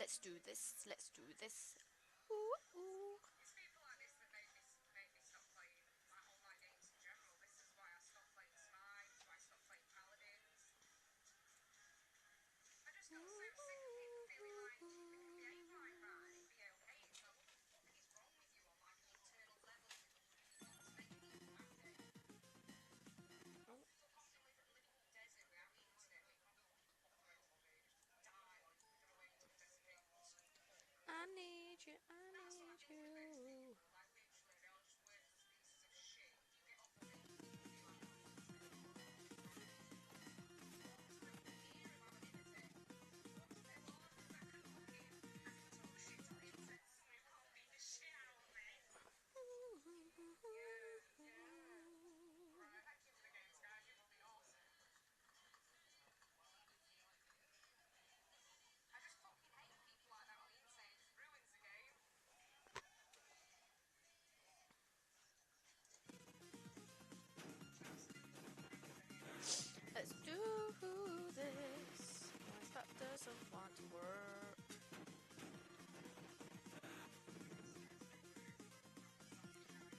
Let's do this. Let's do this. Ooh, ooh. It's people like this that make me stop playing like online games in general. This is why I stopped playing Smite, why I stopped playing Paladins. I just got so sick of people feeling like if they ain't right, right, it'd be okay. It's like, what the fuck is wrong with you on like an internal level? You want to make me happy? Oh. People have to live in the desert without internet. You can't go operate or just die or you run away into a desert cave and I need you. I that's what I need mean with most you. people. Like literally, they're all just worthless pieces of shit. You get off of it and you feel like an automaton. What was the fear of anonymity? What was it? What was that fucking? I can talk shit on the internet, so it won't beat the shit out of me. Yeah, yeah. Right, thank you for the games, guys. You're bloody awesome. I just fucking hate people like that on the internet. It just ruins the game. Absolutely ruins the game. Let's do this. My that doesn't want to work.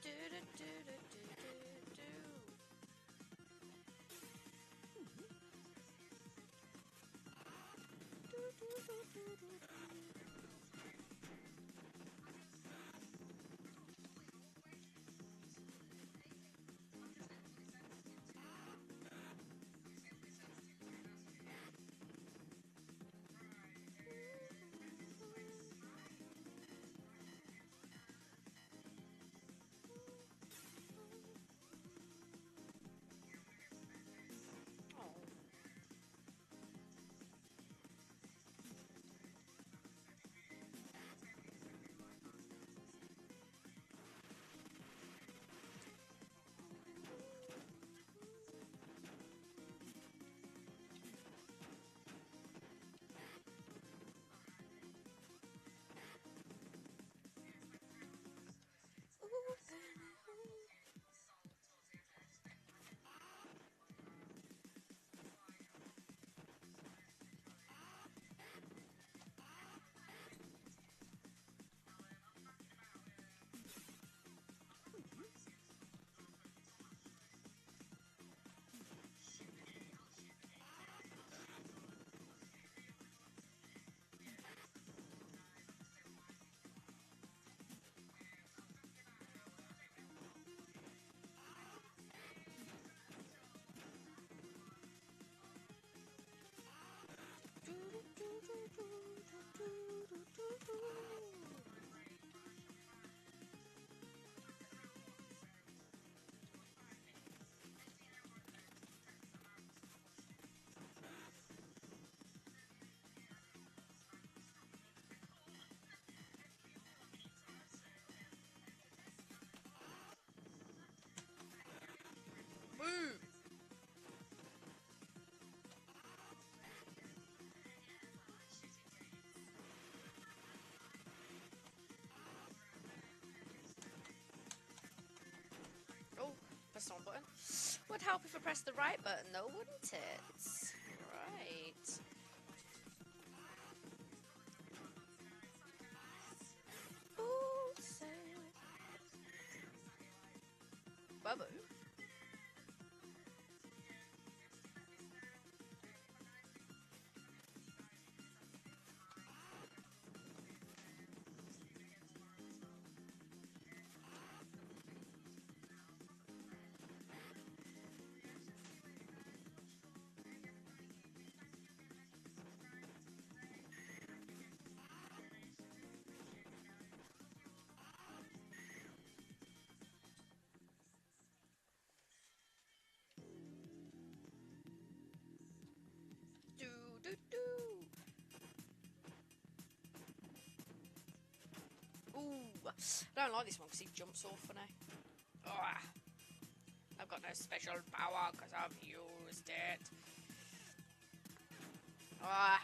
Do do do do do do do do do do do do. Oh. Do do do do do do do do do. Boo! Oh, press the wrong button. Would help if I pressed the right button though, wouldn't it? Right. Ooh, say Babu. Do do do. Ooh, I don't like this one because he jumps so funny. Oh, I've got no special power because I've used it. Ah.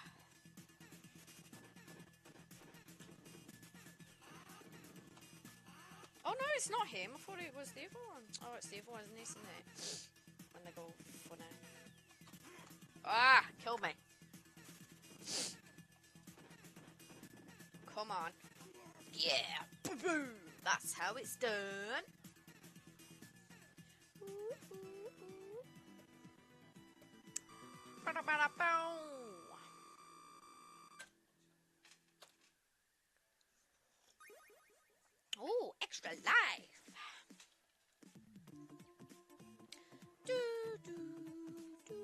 Oh no, it's not him. I thought it was the other one. Oh, it's the other one, isn't it? When they go funny. Ah, killed me. Come on. Yeah. Boom. That's how it's done. Oh, extra life. Do, do, do, do.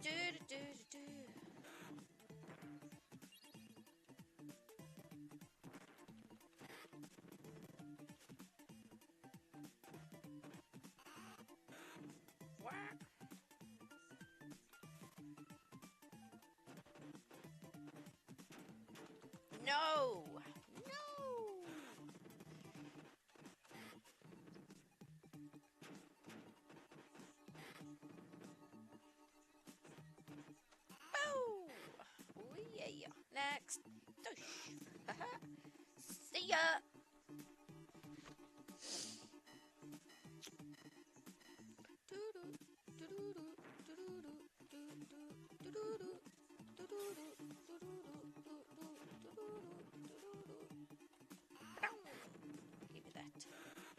Do, do, do, do. What? No. No. Oh. Oh yeah. Next. Doosh. See ya.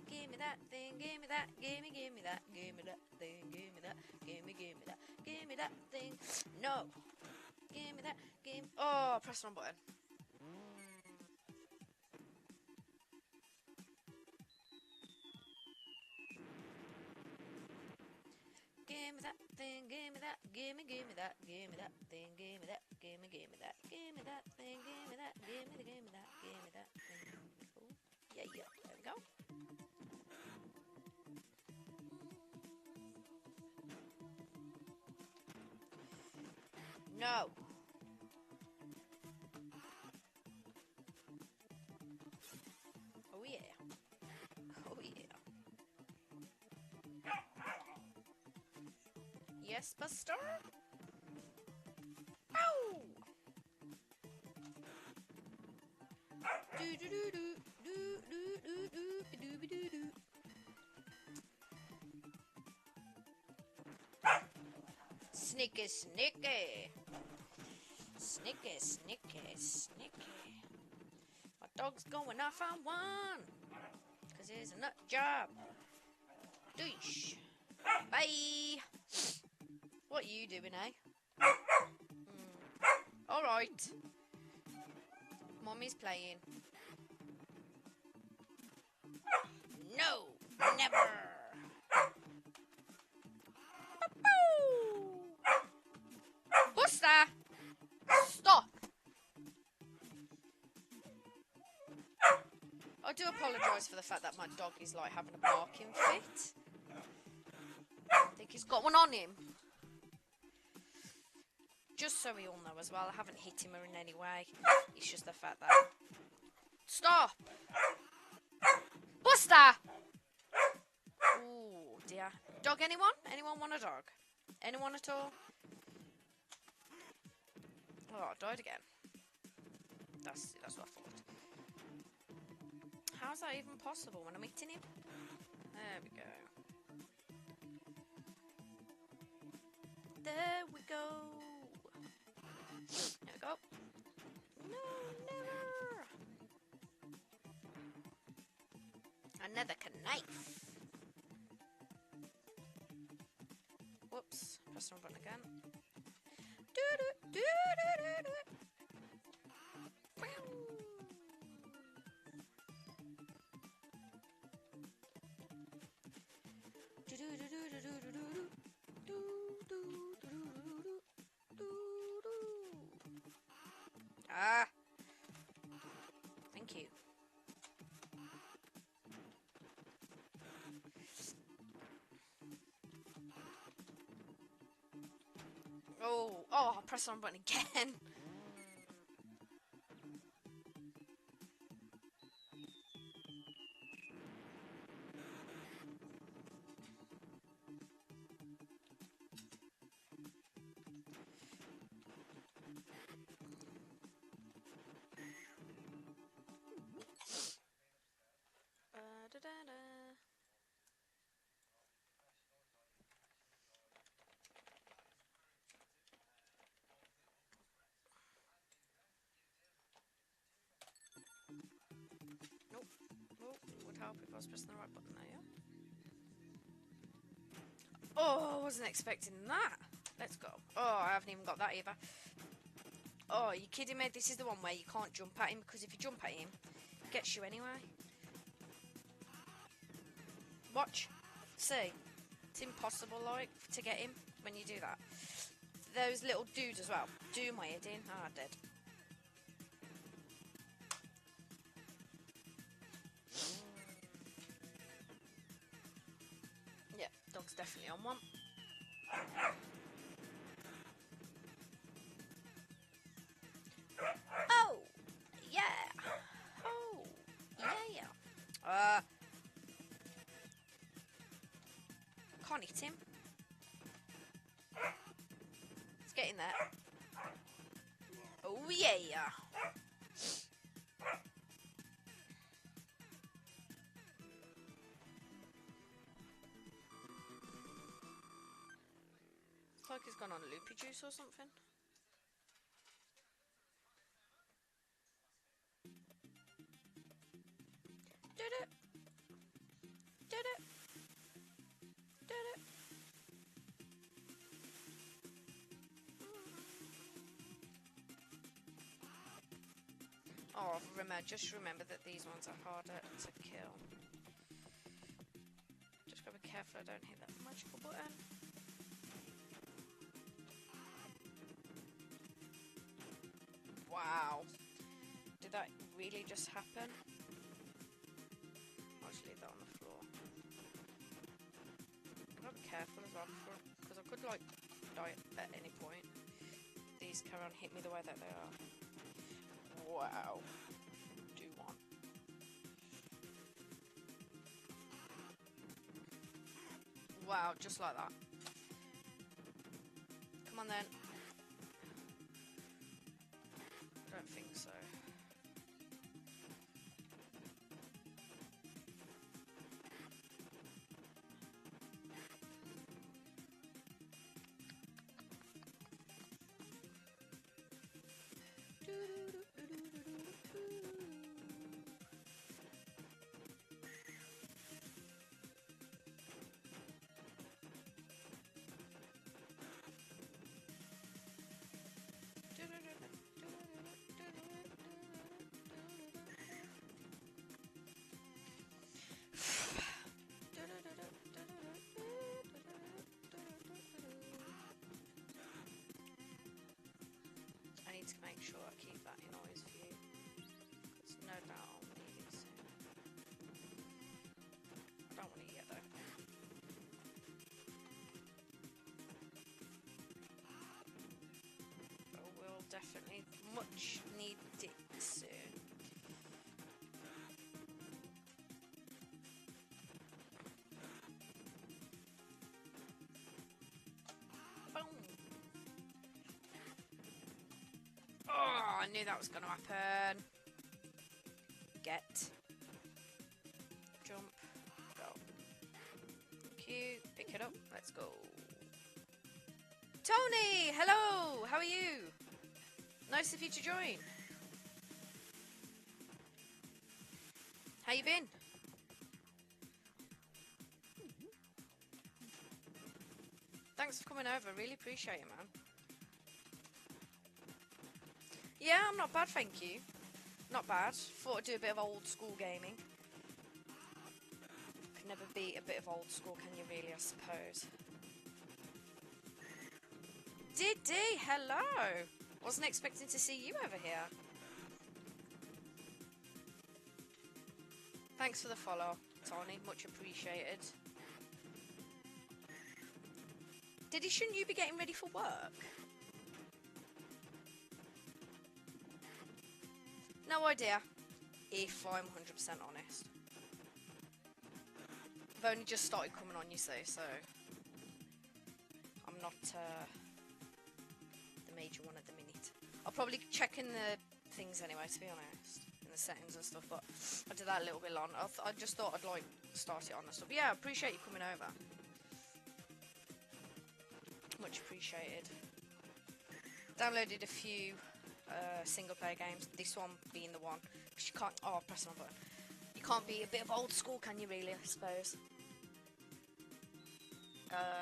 Give me that thing, give me that, give me that, give me that thing, give me that, give me that, give me that thing. No. Give me that, give me. Oh, press the wrong button. Give me that thing, give me that, give me that, give me that thing, give me that, give me that, give me that thing, give me that, give me that, give me that thing. Oh, yeah, there we go. No. Oh yeah. Oh yeah. Yes, Buster? Ow! Do do do do do do do do do do do. Sneaky, sneaky. Sneaky, sneaky, sneaky. My dog's going off on one. Because he's a nut job. Doosh. Bye. What are you doing, eh? Alright. Mommy's playing. No, never. Buster! Stop! I do apologise for the fact that my dog is like having a barking fit. I think he's got one on him. Just so we all know as well, I haven't hit him or in any way. It's just the fact that... Stop! Buster! Ooh, dear. Dog, anyone? Anyone want a dog? Anyone at all? Oh, I died again. That's what I thought. How's that even possible when I'm hitting him? There we go. There we go. There we go. No, never. Another knife. Whoops. Press the wrong button again. Do do do do do do. Ah. Thank you. Oh, I'll press the wrong button again. It would help if I was pressing the right button there, yeah? Oh, I wasn't expecting that. Let's go. Oh, I haven't even got that either. Oh, are you kidding me? This is the one where you can't jump at him, because if you jump at him, it gets you anyway. Watch. See? It's impossible, like, to get him when you do that. Those little dudes as well. Do my head in. Ah, dead. Yeah, dog's definitely on one. Oh! Yeah! Oh! Yeah! Can't hit him. Let's get in there. Oh yeah! It's like he's gone on loopy juice or something. Did it? Did it? Did it? Oh, just remember that these ones are harder to kill. Just gotta be careful I don't hit that magical button. Wow. Did that really just happen? I'll just leave that on the floor. Gotta be careful as well, because I could, like, die at any point. These carry on hit me the way that they are. Wow. Do one. Wow, just like that. Come on then. I don't think so. I need to make sure I keep that in always view, because no doubt I'll need it soon. I don't want it yet though. But we'll definitely much need it soon. Oh, I knew that was going to happen. Get. Jump. Go. Q. Pick it up. Let's go. Tony! Hello! How are you? Nice of you to join. How you been? Thanks for coming over. Really appreciate it, man. Yeah, I'm not bad, thank you. Not bad. Thought I'd do a bit of old school gaming. Can never beat a bit of old school, can you really, I suppose. Diddy, hello! Wasn't expecting to see you over here. Thanks for the follow, Tony. Much appreciated. Diddy, shouldn't you be getting ready for work? No idea, if I'm 100% honest. I've only just started coming on, you see, so I'm not the major one at the minute. I'll probably check in the things anyway, to be honest, in the settings and stuff, but I did that a little bit long. I just thought I'd like start it on and stuff. But yeah, I appreciate you coming over. Much appreciated. Downloaded a few single player games, this one being the one, because you can't, oh, press on button. You You can't be a bit of old school, can you really, I suppose?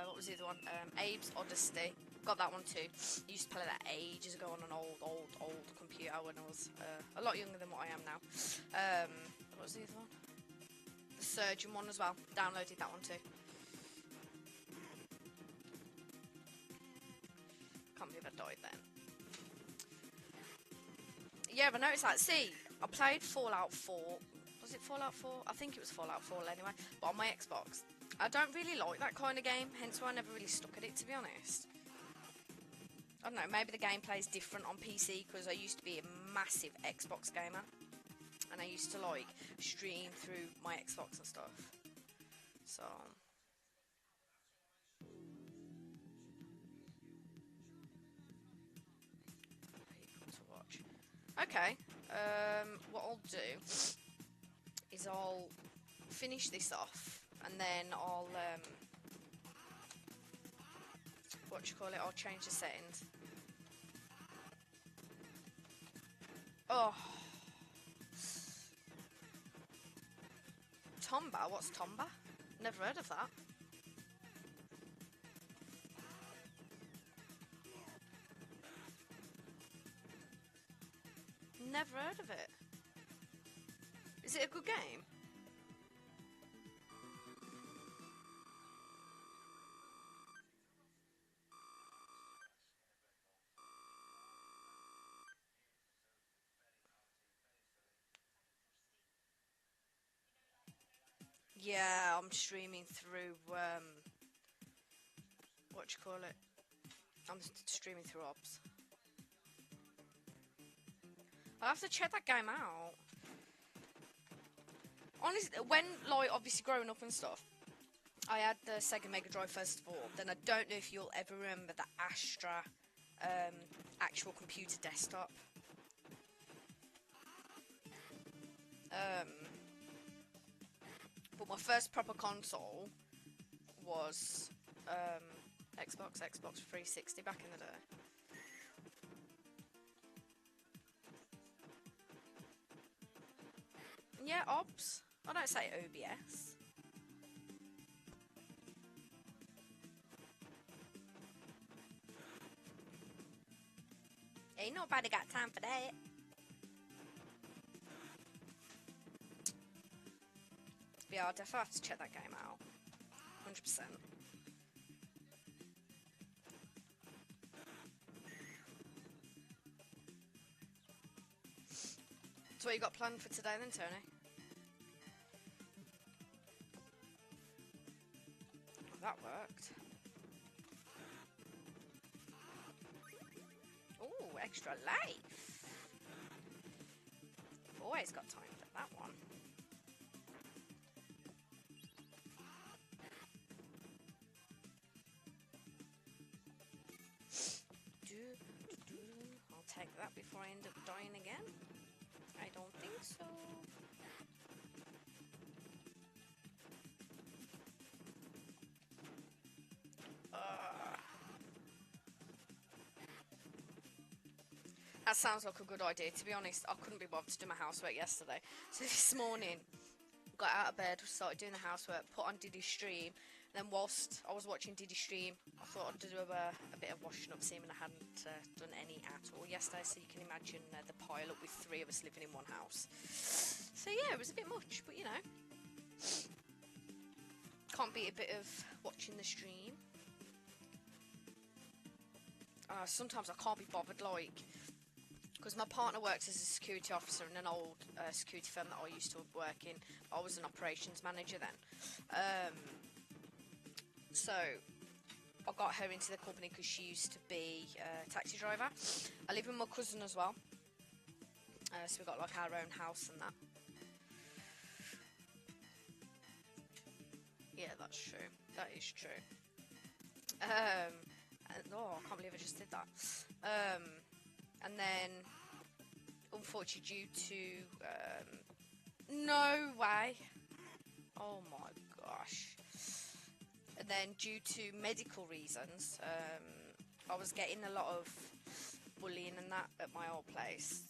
What was the other one? Abe's Odyssey. Got that one too. Used to play that ages ago on an old computer when I was a lot younger than what I am now. What was the other one? The Surgeon one as well. Downloaded that one too. Can't believe I died then. Yeah, I noticed that. See, I played Fallout 4. Was it Fallout 4? I think it was Fallout 4 anyway. But on my Xbox. I don't really like that kind of game, hence why I never really stuck at it, to be honest. I don't know, maybe the gameplay is different on PC, because I used to be a massive Xbox gamer. And I used to, like, stream through my Xbox and stuff. So... people to watch. Okay, what I'll do is I'll finish this off, and then I'll, I'll change the settings. Oh. Tomba? What's Tomba? Never heard of that. Never heard of it. Is it a good game? Yeah, I'm streaming through, I'm streaming through Ops. I'll have to check that game out. Honestly, when, like, obviously growing up and stuff, I had the Sega Mega Drive first of all. Then I don't know if you'll ever remember the Astra actual computer desktop. But my first proper console was Xbox 360 back in the day. Yeah, Ops. I don't say OBS. Ain't nobody got time for that. Yeah, I'll definitely have to check that game out. 100%. So what you got planned for today then, Tony? Oh, that worked. Ooh, extra life. Always got time for that one. I'll take that before I end up dying again. I don't think so. That sounds like a good idea. To be honest, I couldn't be bothered to do my housework yesterday. So this morning, got out of bed, started doing the housework, put on Diddy's stream. Then whilst I was watching Diddy's stream, I thought I'd do a bit of washing up, seeing I hadn't done any at all yesterday. So you can imagine the pile up with 3 of us living in one house. So yeah, it was a bit much, but you know. Can't beat a bit of watching the stream. Sometimes I can't be bothered, like, because my partner works as a security officer in an old security firm that I used to work in. I was an operations manager then. So I got her into the company because she used to be a taxi driver. I live with my cousin as well. So we've got like our own house and that. Yeah, that's true. That is true. Oh, I can't believe I just did that. And then, unfortunately, due to no way. Oh my gosh. And then, due to medical reasons, I was getting a lot of bullying and that at my old place.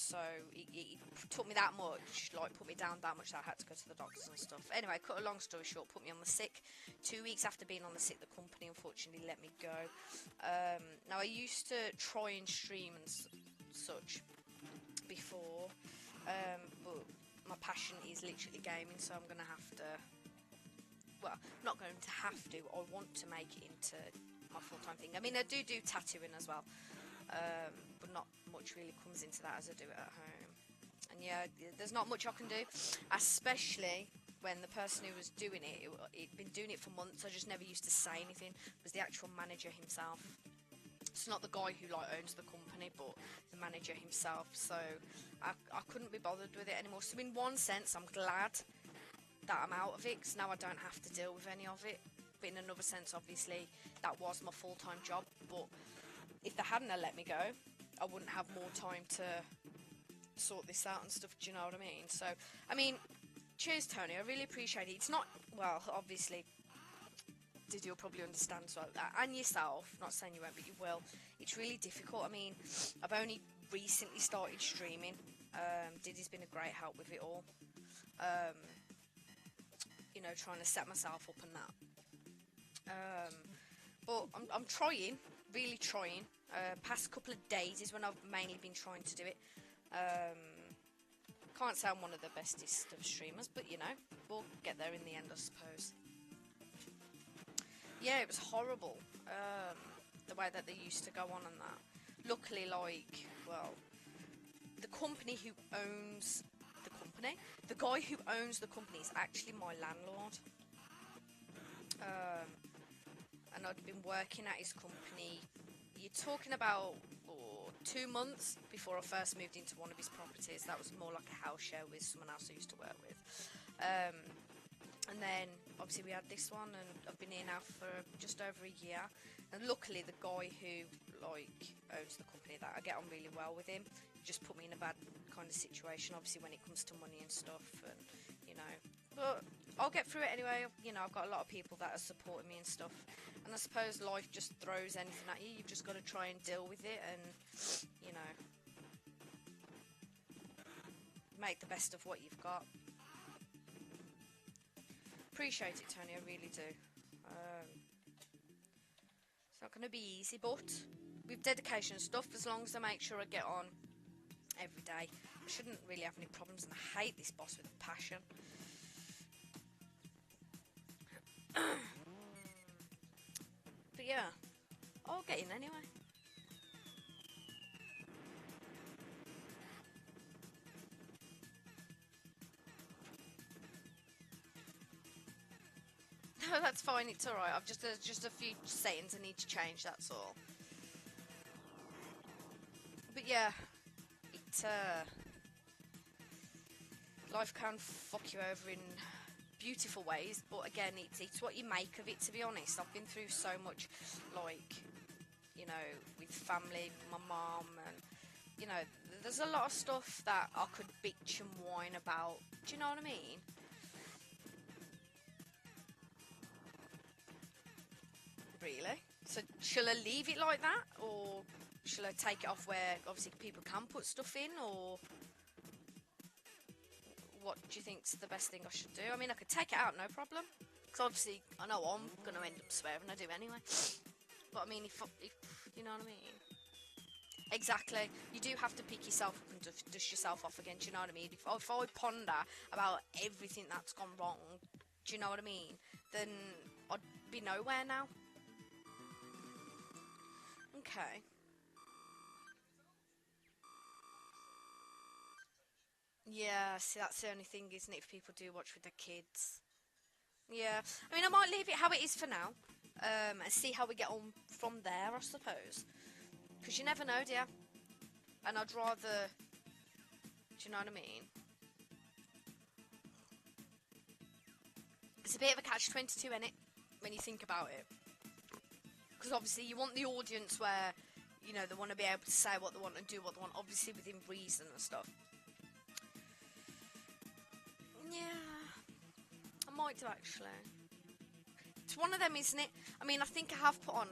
so it took me that much, like put me down that much that I had to go to the doctors and stuff. Anyway, cut a long story short, put me on the sick. 2 weeks after being on the sick, the company unfortunately let me go. Now I used to try and stream and such before, but my passion is literally gaming, so I'm gonna have to, well, not going to have to, I want to make it into my full-time thing. I mean, I do tattooing as well, but not much really comes into that as I do it at home. And yeah, there's not much I can do, especially when the person who was doing it, he'd been doing it for months. I just never used to say anything. It was the actual manager himself. It's not the guy who like owns the company, but the manager himself. So I couldn't be bothered with it anymore. So in one sense, I'm glad that I'm out of it, because now I don't have to deal with any of it. But in another sense, obviously, that was my full-time job. But if they hadn't have let me go, I wouldn't have more time to sort this out and stuff. Do you know what I mean? So, I mean, cheers, Tony. I really appreciate it. It's not, well, obviously, Diddy will probably understand as well, and yourself, not saying you won't, but you will. It's really difficult. I mean, I've only recently started streaming. Diddy's been a great help with it all. You know, trying to set myself up and that. But I'm trying, really trying. Past couple of days is when I've mainly been trying to do it. Can't say I'm one of the bestest of streamers, but you know, we'll get there in the end, I suppose. Yeah, it was horrible, the way that they used to go on and that. Luckily, like, well, the company who owns the company, the guy who owns the company is actually my landlord. And I'd been working at his company, you're talking about 2 months before I first moved into one of his properties. That was more like a house share with someone else I used to work with. And then obviously we had this one, and I've been here now for just over a year. And luckily the guy who like owns the company, that I get on really well with him. He just put me in a bad kind of situation, obviously, when it comes to money and stuff, and you know, but I'll get through it anyway. You know, I've got a lot of people that are supporting me and stuff, and I suppose life just throws anything at you. You've just got to try and deal with it, and you know, make the best of what you've got. Appreciate it, Tony, I really do. It's not going to be easy, but with dedication and stuff, as long as I make sure I get on every day, I shouldn't really have any problems. And I hate this boss with a passion. But yeah, I'll get in anyway. No, that's fine. It's all right. I've there's just a few settings I need to change. That's all. But yeah, it life can fuck you over in beautiful ways. But again, it's what you make of it. To be honest, I've been through so much, like, you know, with family, my mum, and you know, there's a lot of stuff that I could bitch and whine about. Do you know what I mean? Really? So shall I leave it like that, or shall I take it off where obviously people can put stuff in, or what do you think's the best thing I should do? I mean, I could take it out, no problem, because obviously I know I'm gonna end up swearing. I do anyway. But I mean, if you know what I mean. Exactly. You do have to pick yourself up and dust yourself off again. Do you know what I mean? If I ponder about everything that's gone wrong, do you know what I mean? Then I'd be nowhere now. Okay. Yeah, see, that's the only thing, isn't it, if people do watch with their kids. Yeah. I mean, I might leave it how it is for now, and see how we get on from there, I suppose. Because you never know, dear. And I'd rather... Do you know what I mean? It's a bit of a catch-22, innit? When you think about it. Because obviously you want the audience where, you know, they want to be able to say what they want and do what they want, obviously within reason and stuff. Yeah, I might do, actually. It's one of them, isn't it? I mean, I think I have put on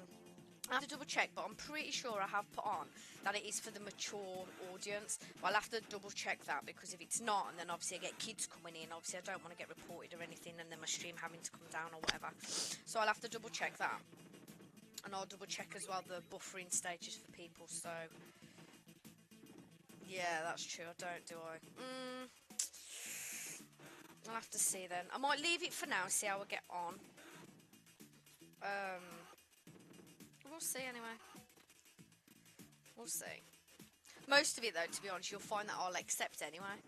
I have to double check, but I'm pretty sure I have put on that it is for the mature audience. But I'll have to double check that, because if it's not, and then obviously I get kids coming in, obviously I don't want to get reported or anything, and then my stream having to come down or whatever. So I'll have to double check that. And I'll double check as well the buffering stages for people, so... Yeah, that's true, I don't, do I? I'll have to see then. I might leave it for now, see how I get on. We'll see anyway. We'll see. Most of it though, to be honest, you'll find that I'll accept anyway.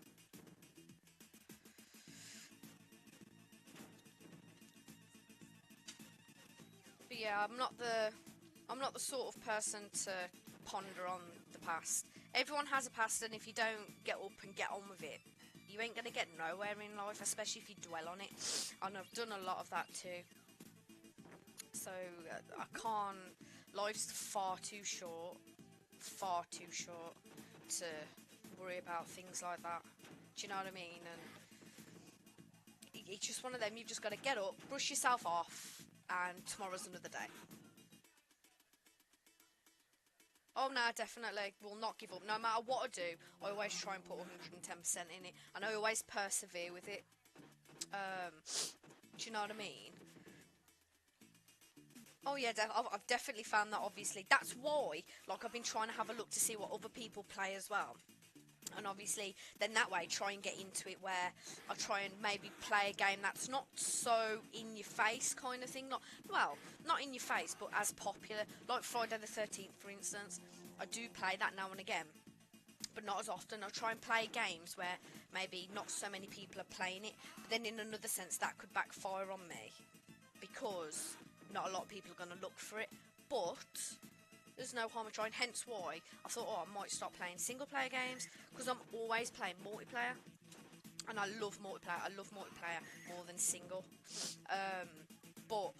But yeah, I'm not the sort of person to ponder on the past. Everyone has a past, and if you don't get up and get on with it, you ain't gonna get nowhere in life, especially if you dwell on it. And I've done a lot of that too. So I can't. Life's far too short to worry about things like that. Do you know what I mean? And it's just one of them. You've just got to get up, brush yourself off, and tomorrow's another day. Oh no, definitely will not give up. No matter what I do, I always try and put 110% in it, and I always persevere with it. Do you know what I mean? Oh yeah, I've definitely found that. Obviously, that's why, like, I've been trying to have a look to see what other people play as well. And obviously, then that way, try and get into it where I try and maybe play a game that's not so in your face kind of thing. Not in your face, but as popular. Like Friday the 13th, for instance. I do play that now and again, but not as often. I try and play games where maybe not so many people are playing it. But then in another sense, that could backfire on me, because not a lot of people are going to look for it. But there's no harm in trying, hence why I thought, I might start playing single player games, because I'm always playing multiplayer, and I love multiplayer. I love multiplayer more than single. But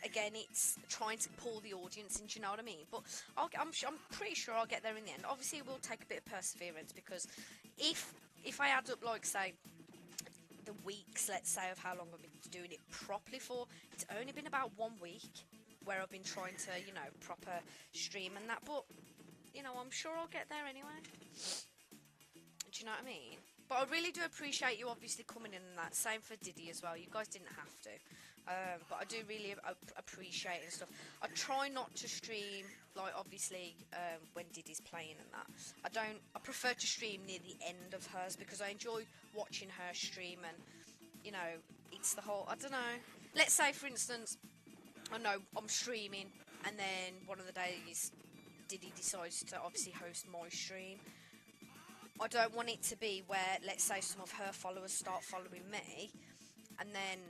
again, it's trying to pull the audience in, do you know what I mean? But I'm pretty sure I'll get there in the end. Obviously, it will take a bit of perseverance, because if I add up, like, say, the weeks, let's say, of how long I've been doing it properly for, it's only been about 1 week where I've been trying to, proper stream and that, but, I'm sure I'll get there anyway. Do you know what I mean? But I really do appreciate you obviously coming in and that. Same for Diddy as well. You guys didn't have to. But I do really appreciate it and stuff. I try not to stream, like, obviously, when Diddy's playing and that. I prefer to stream near the end of hers, because I enjoy watching her stream, and, it's the whole, I don't know. Let's say, for instance, I know I'm streaming, and then one of the days Diddy decides to obviously host my stream. I don't want it to be where, let's say, some of her followers start following me, and then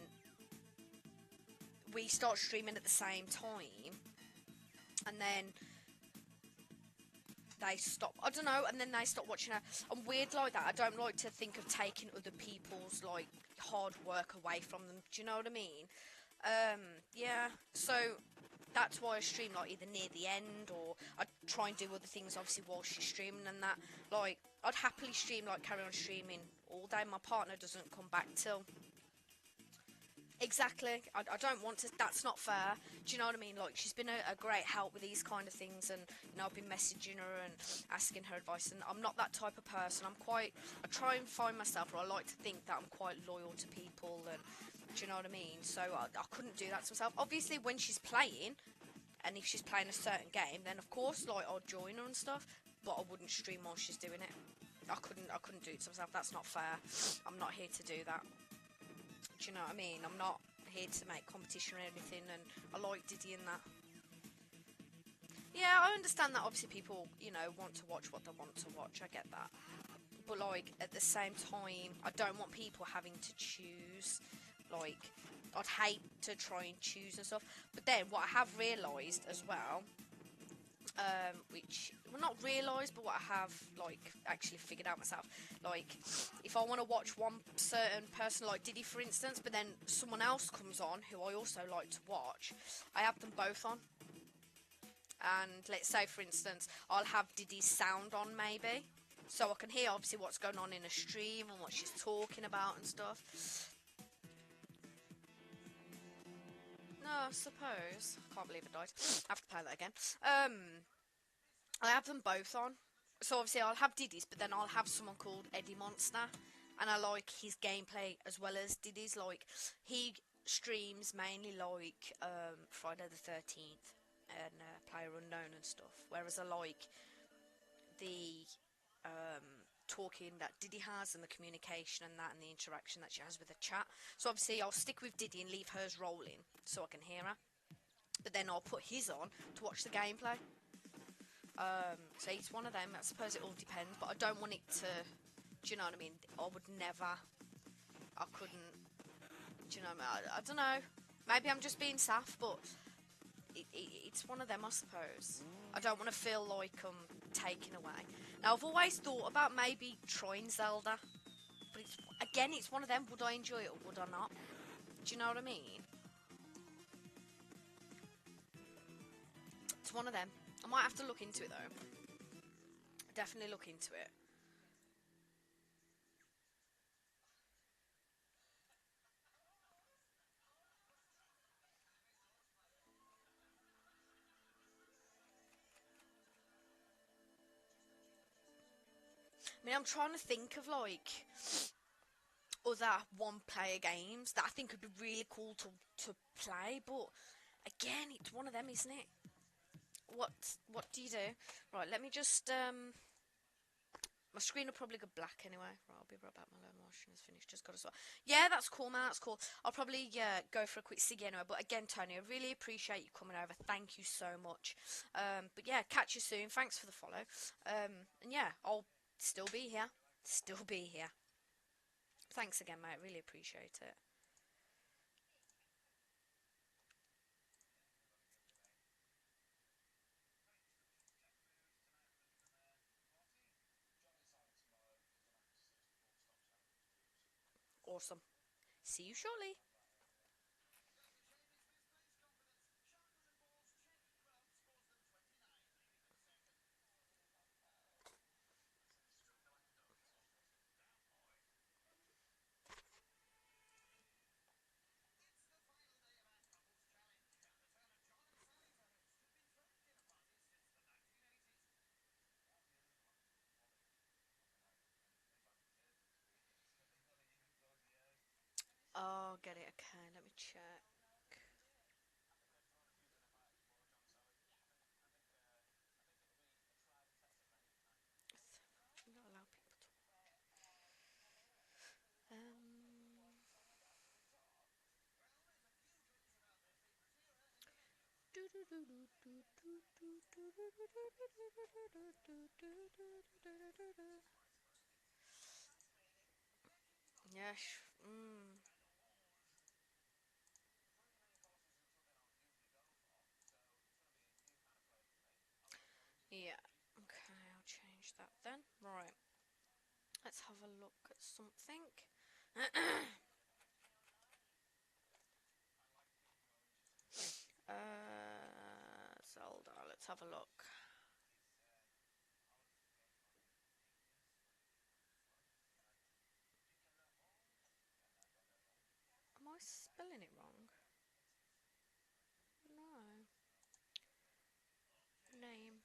we start streaming at the same time, and then they stop, I don't know, and then they stop watching her. I'm weird like that. I don't like to think of taking other people's, like, hard work away from them. Do you know what I mean? Yeah, so that's why I stream, like, either near the end, or I try and do other things, obviously, while she's streaming and that. Like, I'd happily stream, like, carry on streaming all day. My partner doesn't come back till... Exactly. I don't want to... That's not fair. Do you know what I mean? Like, she's been a great help with these kind of things, and, I've been messaging her and asking her advice, and I'm not that type of person. I try and find myself, or I like to think that I'm quite loyal to people, and... Do you know what I mean? So I couldn't do that to myself. Obviously, when she's playing, and if she's playing a certain game, then of course, like, I'll join her and stuff. But I wouldn't stream while she's doing it. I couldn't do it to myself. That's not fair. I'm not here to do that. Do you know what I mean? I'm not here to make competition or anything. And I like Diddy and that. Yeah, I understand that. Obviously, people, want to watch what they want to watch. I get that. But, like, at the same time, I don't want people having to choose. Like, I'd hate to try and choose and stuff. But then what I have realised as well, which, well, not realised, but what I have, like, actually figured out myself, like, if I want to watch one certain person, like Diddy, for instance, but then someone else comes on who I also like to watch, I have them both on. And let's say, for instance, I'll have Diddy's sound on, maybe, so I can hear, obviously, what's going on in a stream and what she's talking about and stuff. No, I suppose. Can't believe it died. I have to play that again. I have them both on. So obviously I'll have Diddy's, but then I'll have someone called Eddie Monster, and I like his gameplay as well as Diddy's. Like he streams mainly like Friday the 13th and Player Unknown and stuff, whereas I like the talking that Diddy has and the communication and that and the interaction that she has with the chat. So obviously I'll stick with Diddy and leave hers rolling so I can hear her. But then I'll put his on to watch the gameplay. So it's one of them. I suppose it all depends, but I don't want it to. Do you know what I mean? I would never. I couldn't. Do you know what I mean? I don't know. Maybe I'm just being soft, but it's one of them, I suppose. I don't want to feel like I'm taken away. Now, I've always thought about maybe trying Zelda, but it's one of them. Would I enjoy it or would I not? Do you know what I mean? It's one of them. I might have to look into it though. Definitely look into it. I mean, I'm trying to think of like other one-player games that I think would be really cool to play, but again, it's one of them, isn't it? What do you do? Right, let me just my screen will probably go black anyway. Right, I'll be right back. My loan washing is finished. Just got to sort. Yeah, that's cool, man. That's cool. I'll probably go for a quick ciggy anyway. But again, Tony, I really appreciate you coming over. Thank you so much. But yeah, catch you soon. Thanks for the follow. And yeah, I'll still be here. Still be here. Thanks again, mate. Really appreciate it. Awesome. See you shortly. Oh, get it. Okay, let me check. Not allow people to. Yes. Mm. Yeah. Okay, I'll change that then. Right. Let's have a look at something. Zelda. Let's have a look. Am I spelling it wrong? No. Name.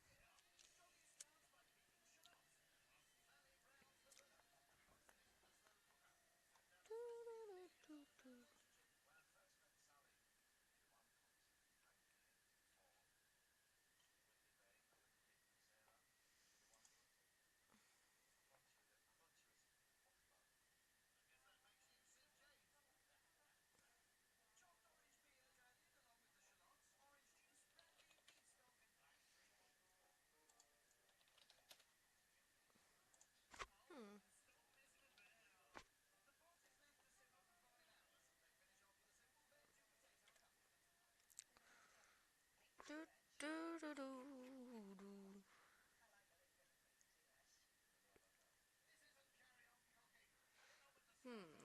Hmm. Do, do, do, do, do. Hmm.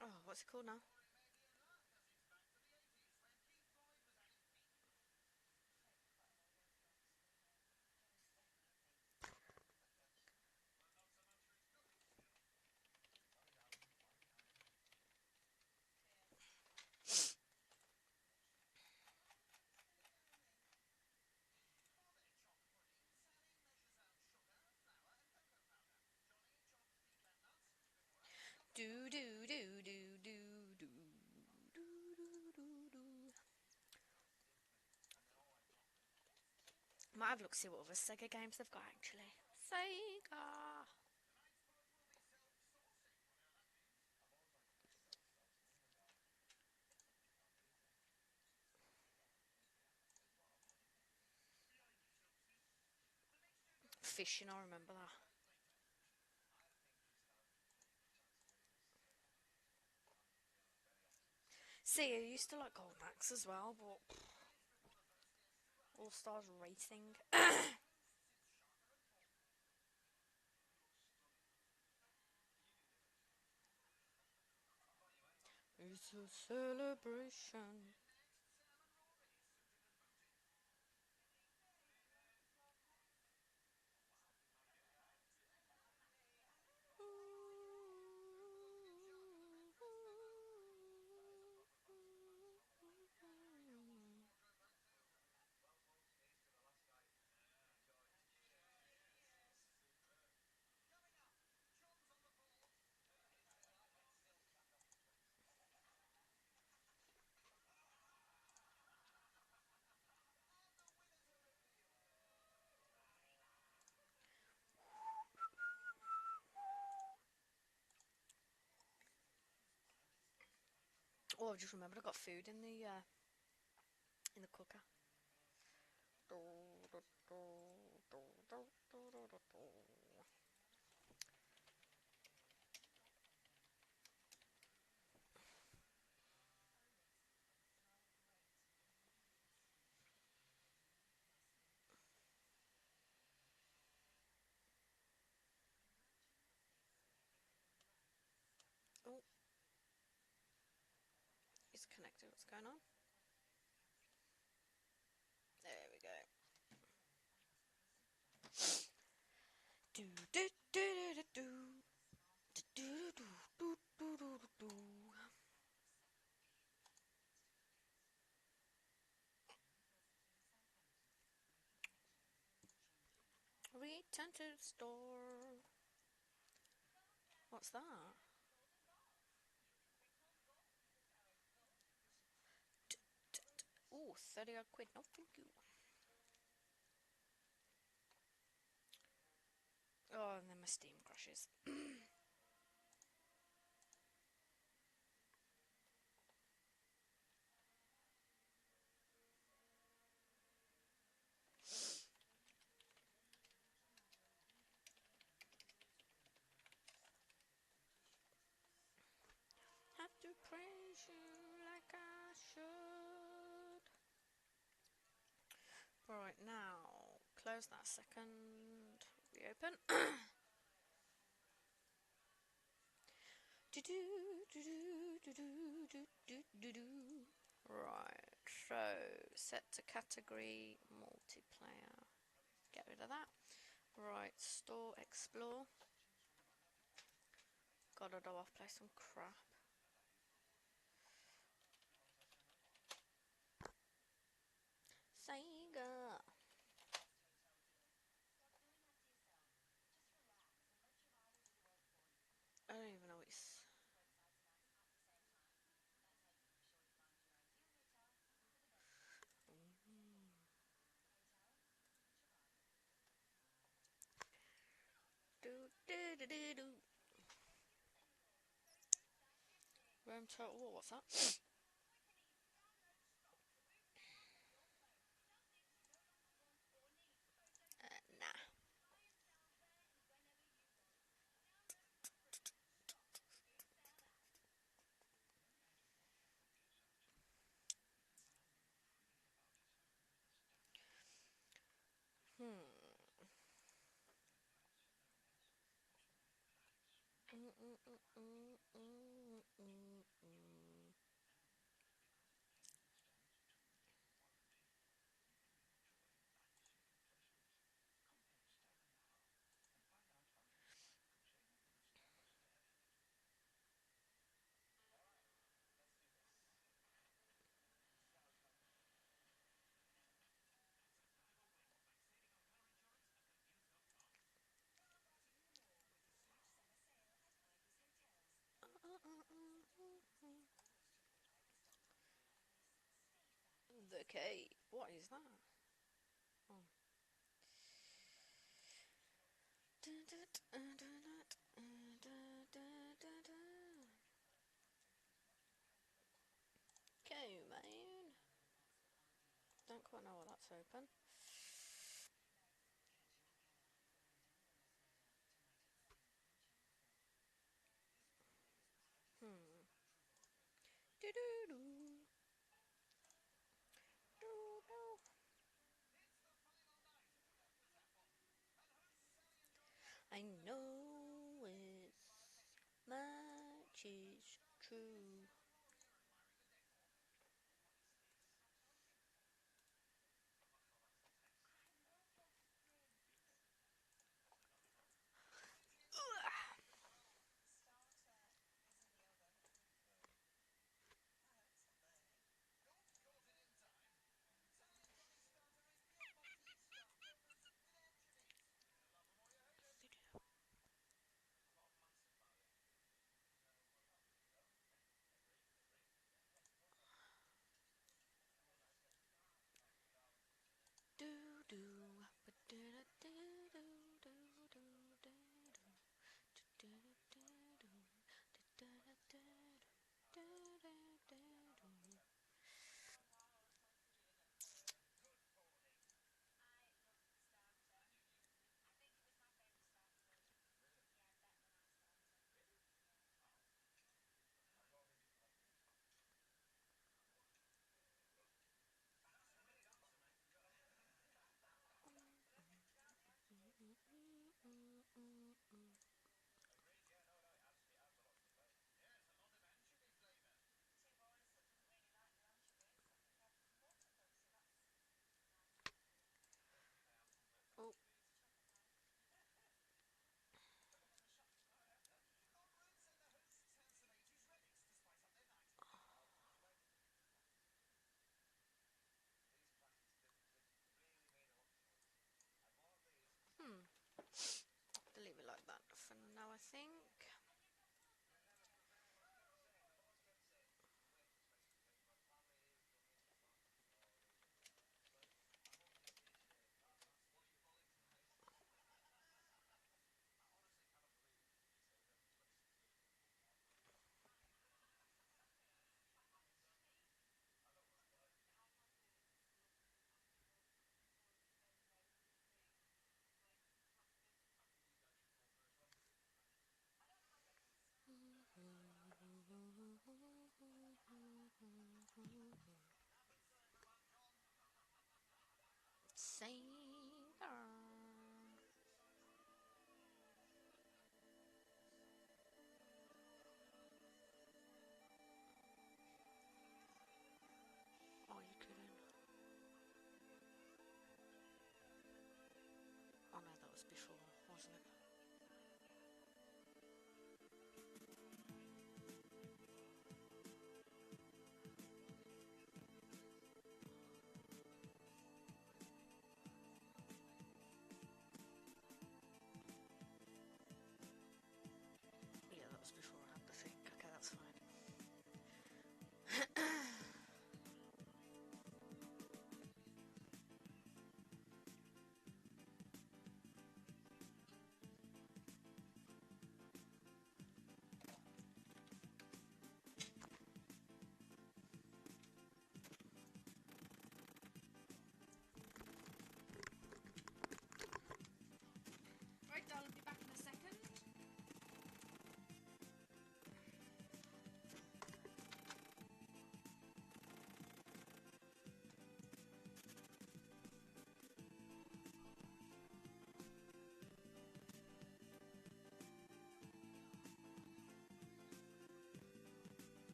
Oh, what's it called now? Do do do do do do do do do do. Might have a look see what other Sega games they've got actually. Sega. Fishing, I remember that. See, I used to like Golden Axe as well, but All Stars Racing. It's a celebration. Oh, I just remembered I got food in the cooker. Oh, it's connected. What's going on? There we go. Do do do do do do do do do do do do. Return to the store. What's that? Oh, 30 odd quid. No, thank you. Oh, and then my Steam crashes. Have to praise you like I should. Right, now, close that second. Reopen. Do do do do do do do do do. Right, so set to category multiplayer. Get rid of that. Right, store, explore. God, I don't have to play some crap. Sega. I don't even know it's. Do do do do do. Rome Total War. What's that? Nah. Hmm. The cave. What is that? Oh. Okay, man. Don't quite know why that's open. Hmm. Do do do. Do do. I know it's much is true. Do do. Ba do do do do do do do. Do do do do. Do do do do do do do. Oh. Hmm. To leave it like that for now, I think. Sega. Are you kidding? Oh no, that was before, wasn't it?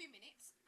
2 minutes.